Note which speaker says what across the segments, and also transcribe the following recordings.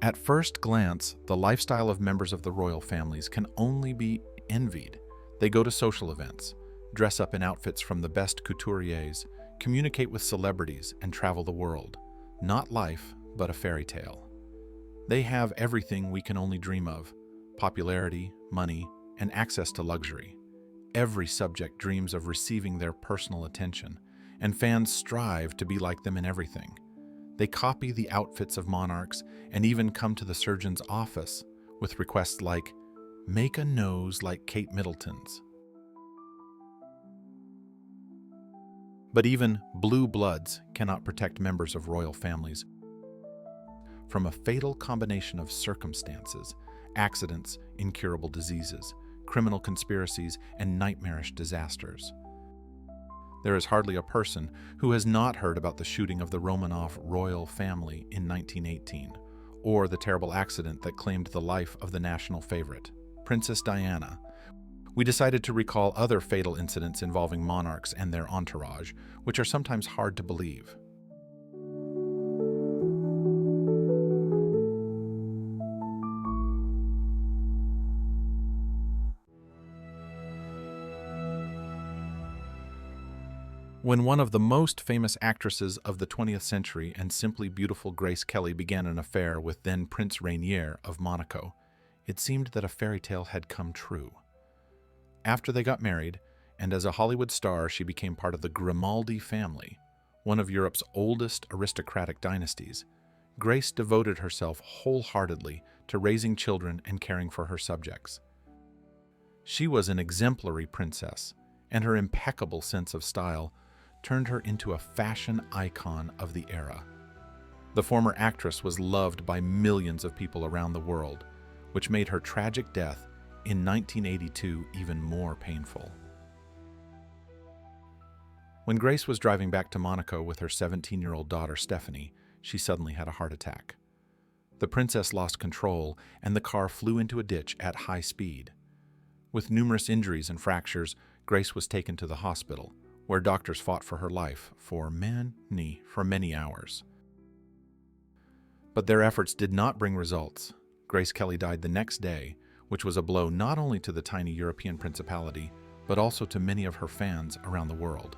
Speaker 1: At first glance, the lifestyle of members of the royal families can only be envied. They go to social events, dress up in outfits from the best couturiers, communicate with celebrities, and travel the world. Not life, but a fairy tale. They have everything we can only dream of: popularity, money, and access to luxury. Every subject dreams of receiving their personal attention, and fans strive to be like them in everything. They copy the outfits of monarchs and even come to the surgeon's office with requests like, "Make a nose like Kate Middleton's." But even blue bloods cannot protect members of royal families from a fatal combination of circumstances, accidents, incurable diseases, criminal conspiracies, and nightmarish disasters. There is hardly a person who has not heard about the shooting of the Romanov royal family in 1918, or the terrible accident that claimed the life of the national favorite, Princess Diana. We decided to recall other fatal incidents involving monarchs and their entourage, which are sometimes hard to believe. When one of the most famous actresses of the 20th century and simply beautiful Grace Kelly began an affair with then Prince Rainier of Monaco, it seemed that a fairy tale had come true. After they got married, and as a Hollywood star, she became part of the Grimaldi family, one of Europe's oldest aristocratic dynasties. Grace devoted herself wholeheartedly to raising children and caring for her subjects. She was an exemplary princess, and her impeccable sense of style turned her into a fashion icon of the era. The former actress was loved by millions of people around the world, which made her tragic death in 1982 even more painful. When Grace was driving back to Monaco with her 17-year-old daughter Stephanie, she suddenly had a heart attack. The princess lost control, and the car flew into a ditch at high speed. With numerous injuries and fractures, Grace was taken to the hospital, where doctors fought for her life for many hours. But their efforts did not bring results. Grace Kelly died the next day, which was a blow not only to the tiny European principality, but also to many of her fans around the world.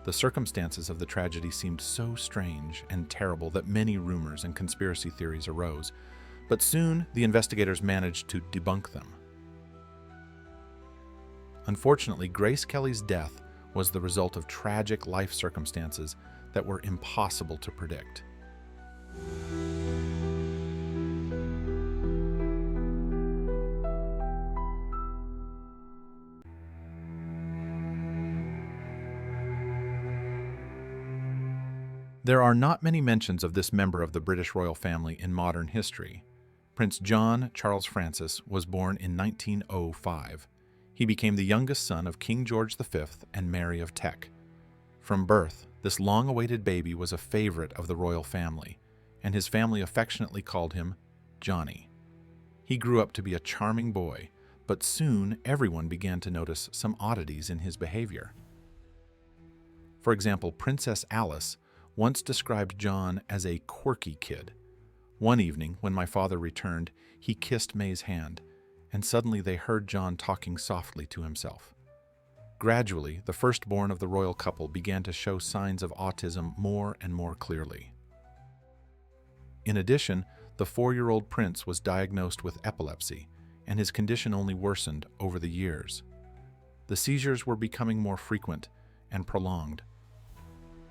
Speaker 1: The circumstances of the tragedy seemed so strange and terrible that many rumors and conspiracy theories arose, but soon the investigators managed to debunk them. Unfortunately, Grace Kelly's death was the result of tragic life circumstances that were impossible to predict. There are not many mentions of this member of the British royal family in modern history. Prince John Charles Francis was born in 1905. He became the youngest son of King George V and Mary of Teck. From birth, this long-awaited baby was a favorite of the royal family, and his family affectionately called him Johnny. He grew up to be a charming boy, but soon everyone began to notice some oddities in his behavior. For example, Princess Alice once described John as a quirky kid. One evening, when my father returned, he kissed May's hand, and suddenly they heard John talking softly to himself. Gradually, the firstborn of the royal couple began to show signs of autism more and more clearly. In addition, the 4-year-old prince was diagnosed with epilepsy, and his condition only worsened over the years. The seizures were becoming more frequent and prolonged.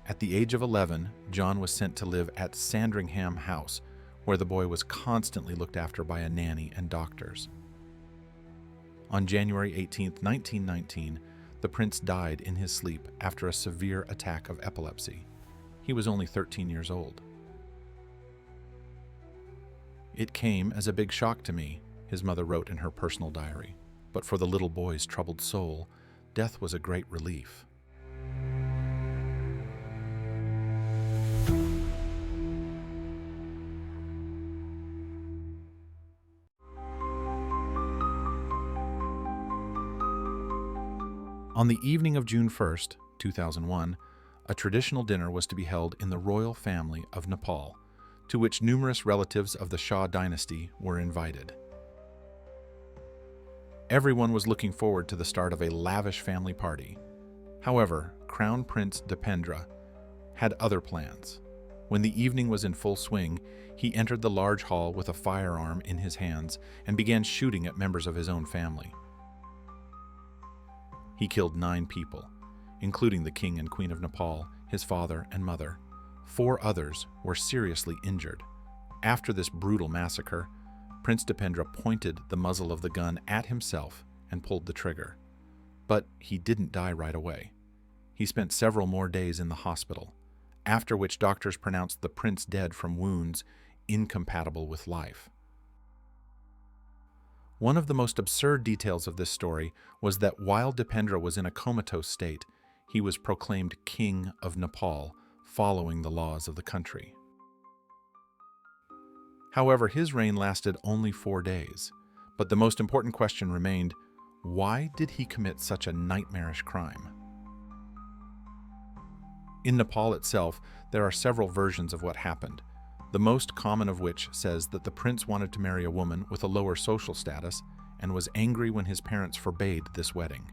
Speaker 1: At the age of 11, John was sent to live at Sandringham House, where the boy was constantly looked after by a nanny and doctors. On January 18, 1919, the prince died in his sleep after a severe attack of epilepsy. He was only 13 years old. "It came as a big shock to me," his mother wrote in her personal diary, "but for the little boy's troubled soul, death was a great relief." On the evening of June 1, 2001, a traditional dinner was to be held in the royal family of Nepal to which numerous relatives of the Shah dynasty were invited. Everyone was looking forward to the start of a lavish family party. However, Crown Prince Dipendra had other plans. When the evening was in full swing, he entered the large hall with a firearm in his hands and began shooting at members of his own family. He killed 9 people, including the King and Queen of Nepal, his father and mother. 4 others were seriously injured. After this brutal massacre, Prince Dipendra pointed the muzzle of the gun at himself and pulled the trigger. But he didn't die right away. He spent several more days in the hospital, after which doctors pronounced the prince dead from wounds incompatible with life. One of the most absurd details of this story was that while Dipendra was in a comatose state, he was proclaimed King of Nepal, following the laws of the country. However, his reign lasted only 4 days, but the most important question remained, why did he commit such a nightmarish crime? In Nepal itself, there are several versions of what happened, the most common of which says that the prince wanted to marry a woman with a lower social status and was angry when his parents forbade this wedding.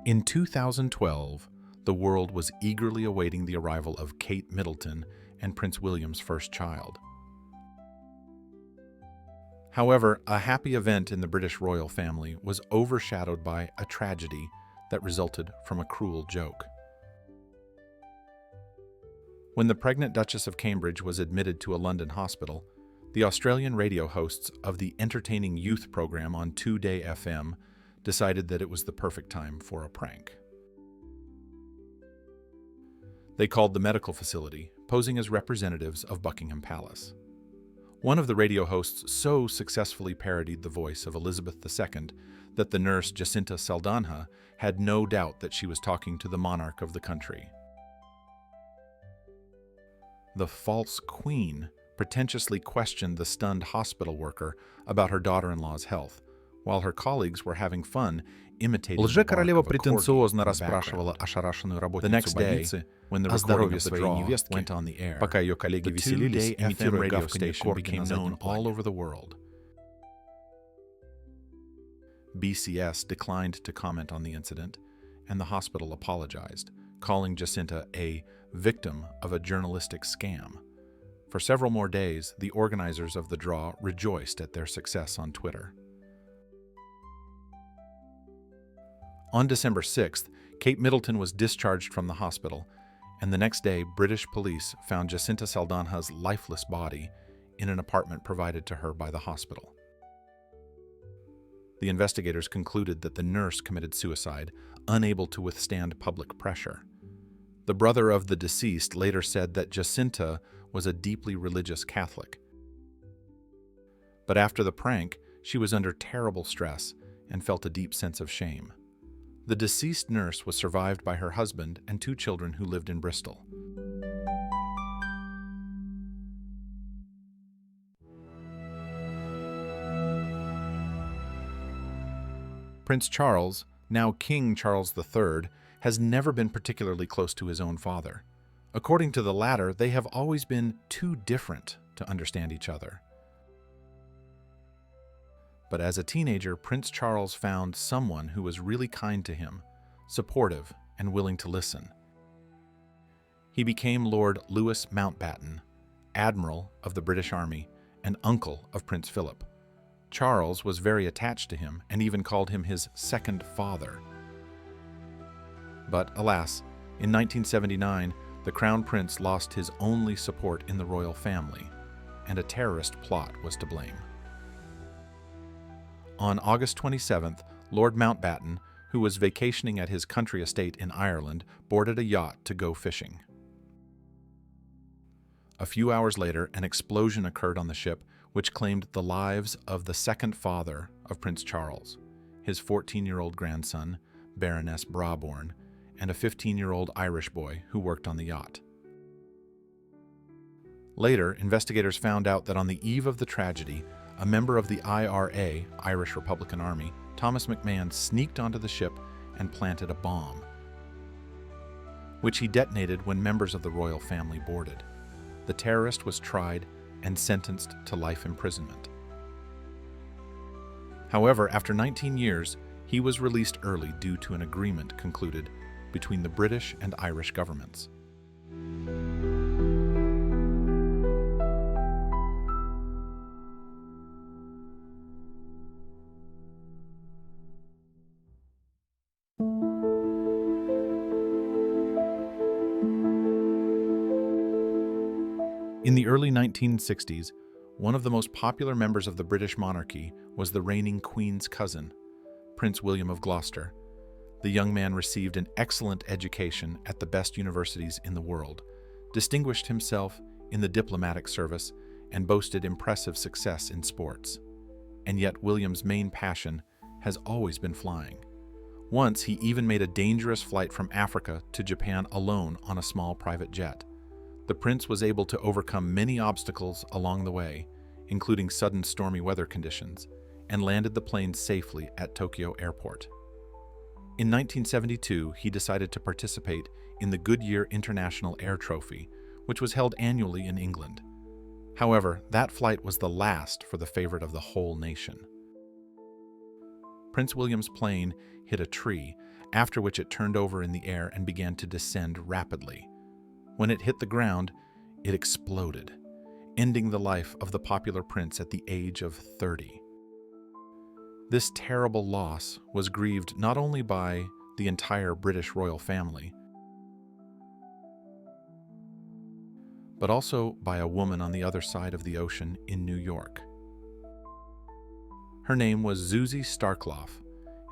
Speaker 1: In 2012, the world was eagerly awaiting the arrival of Kate Middleton and Prince William's first child. However, a happy event in the British royal family was overshadowed by a tragedy that resulted from a cruel joke. When the pregnant Duchess of Cambridge was admitted to a London hospital, the Australian radio hosts of the entertaining youth program on 2Day FM decided that it was the perfect time for a prank. They called the medical facility, posing as representatives of Buckingham Palace. One of the radio hosts so successfully parodied the voice of Elizabeth II that the nurse Jacinta Saldanha had no doubt that she was talking to the monarch of the country. The false queen pretentiously questioned the stunned hospital worker about her daughter-in-law's health, while her colleagues were having fun imitating the bark
Speaker 2: Лже-королева
Speaker 1: of a corgi
Speaker 2: претенциозно
Speaker 1: in the
Speaker 2: расспрашивала
Speaker 1: background.
Speaker 2: ошарашенную
Speaker 1: The
Speaker 2: работницу
Speaker 1: next day,
Speaker 2: больницы
Speaker 1: when the
Speaker 2: о
Speaker 1: recording
Speaker 2: здоровье
Speaker 1: of the
Speaker 2: своей
Speaker 1: draw
Speaker 2: невестки,
Speaker 1: went on the air,
Speaker 2: пока ее коллеги
Speaker 1: the
Speaker 2: веселились,
Speaker 1: 2Day FM
Speaker 2: имитируя
Speaker 1: radio
Speaker 2: гавканье
Speaker 1: station
Speaker 2: корги
Speaker 1: became
Speaker 2: на
Speaker 1: known
Speaker 2: заднем
Speaker 1: all
Speaker 2: плане.
Speaker 1: over the world. BCS declined to comment on the incident, and the hospital apologized, calling Jacinta a victim of a journalistic scam. For several more days, the organizers of the draw rejoiced at their success on Twitter. On December 6th, Kate Middleton was discharged from the hospital, and the next day, British police found Jacinta Saldanha's lifeless body in an apartment provided to her by the hospital. The investigators concluded that the nurse committed suicide, unable to withstand public pressure. The brother of the deceased later said that Jacinta was a deeply religious Catholic. But after the prank, she was under terrible stress and felt a deep sense of shame. The deceased nurse was survived by her husband and 2 children who lived in Bristol. Prince Charles, now King Charles III, has never been particularly close to his own father. According to the latter, they have always been too different to understand each other. But as a teenager, Prince Charles found someone who was really kind to him, supportive, and willing to listen. He became Lord Louis Mountbatten, Admiral of the British Army and uncle of Prince Philip. Charles was very attached to him and even called him his second father. But alas, in 1979, the Crown Prince lost his only support in the royal family, and a terrorist plot was to blame. On August 27th, Lord Mountbatten, who was vacationing at his country estate in Ireland, boarded a yacht to go fishing. A few hours later, an explosion occurred on the ship, which claimed the lives of the second father of Prince Charles, his 14-year-old grandson, Baroness Brabourne, and a 15-year-old Irish boy who worked on the yacht. Later, investigators found out that on the eve of the tragedy, a member of the IRA, Irish Republican Army, Thomas McMahon sneaked onto the ship and planted a bomb, which he detonated when members of the royal family boarded. The terrorist was tried and sentenced to life imprisonment. However, after 19 years, he was released early due to an agreement concluded between the British and Irish governments. In the early 1960s, one of the most popular members of the British monarchy was the reigning Queen's cousin, Prince William of Gloucester. The young man received an excellent education at the best universities in the world, distinguished himself in the diplomatic service, and boasted impressive success in sports. And yet William's main passion has always been flying. Once he even made a dangerous flight from Africa to Japan alone on a small private jet. The prince was able to overcome many obstacles along the way, including sudden stormy weather conditions, and landed the plane safely at Tokyo Airport. In 1972, he decided to participate in the Goodyear International Air Trophy, which was held annually in England. However, that flight was the last for the favorite of the whole nation. Prince William's plane hit a tree, after which it turned over in the air and began to descend rapidly. When it hit the ground, it exploded, ending the life of the popular prince at the age of 30. This terrible loss was grieved not only by the entire British royal family, but also by a woman on the other side of the ocean in New York. Her name was Zuzi Starkloff,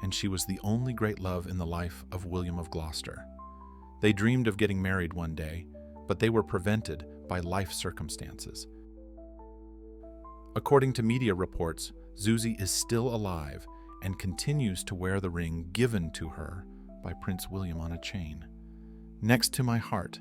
Speaker 1: and she was the only great love in the life of William of Gloucester. They dreamed of getting married one day, but they were prevented by life circumstances. According to media reports, Zuzi is still alive and continues to wear the ring given to her by Prince William on a chain. Next to my heart.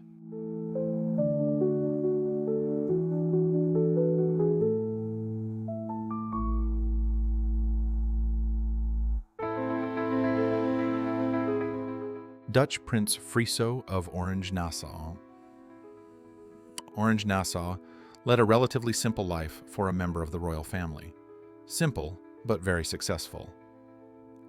Speaker 1: Dutch Prince Friso of Orange-Nassau. Orange-Nassau led a relatively simple life for a member of the royal family. Simple, but very successful.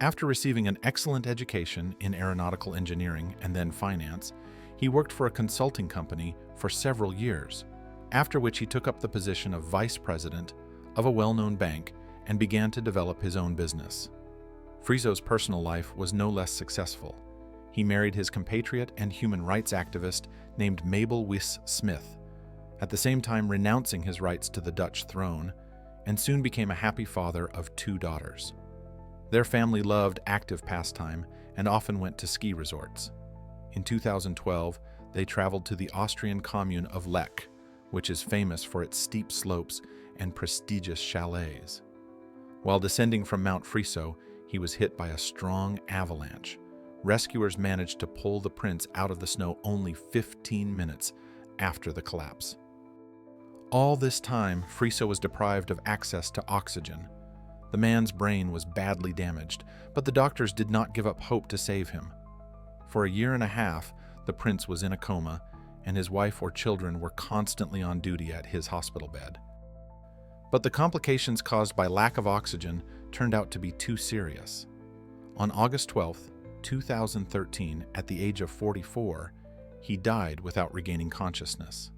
Speaker 1: After receiving an excellent education in aeronautical engineering and then finance, he worked for a consulting company for several years, after which he took up the position of vice president of a well-known bank and began to develop his own business. Friso's personal life was no less successful. He married his compatriot and human rights activist named Mabel Wyss Smith, at the same time renouncing his rights to the Dutch throne, and soon became a happy father of 2 daughters. Their family loved active pastime and often went to ski resorts. In 2012, they traveled to the Austrian commune of Lech, which is famous for its steep slopes and prestigious chalets. While descending from Mount Friso, he was hit by a strong avalanche. Rescuers managed to pull the prince out of the snow only 15 minutes after the collapse. All this time, Friso was deprived of access to oxygen. The man's brain was badly damaged, but the doctors did not give up hope to save him. For a year and a half, the prince was in a coma, and his wife or children were constantly on duty at his hospital bed. But the complications caused by lack of oxygen turned out to be too serious. On August 12th, 2013, at the age of 44, he died without regaining consciousness.